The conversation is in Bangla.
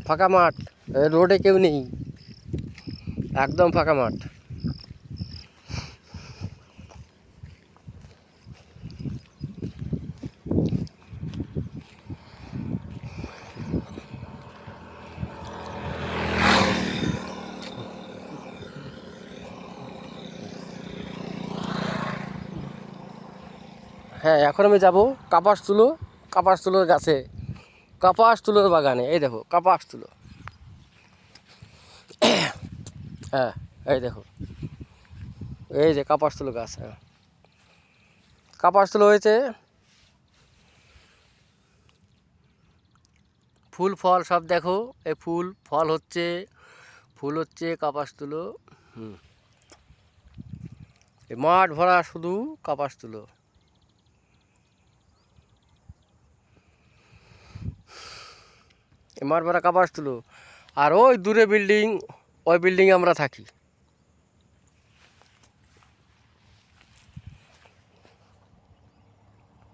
ফাঁকা মাঠ, রোডে কেউ নেই, একদম ফাঁকা মাঠ। হ্যাঁ, এখন আমি যাব কাপাস তুলোর গাছে, কাপাস তুলোর বাগানে। এই দেখো কাপাস তুলো, হ্যাঁ এই দেখো, এই যে কাপাস তুলো গাছ। হ্যাঁ, কাপাস তুলো হয়েছে, ফুল ফল সব দেখো, এই ফুল ফল হচ্ছে, ফুল হচ্ছে কাপাস তুলো। হুম, এই মাঠ ভরা শুধু কাপাস তুলো। এই মাঠ ভরা কাপাস তুলো। আর ওই দূরে বিল্ডিং, ওই বিল্ডিংয়ে আমরা থাকি।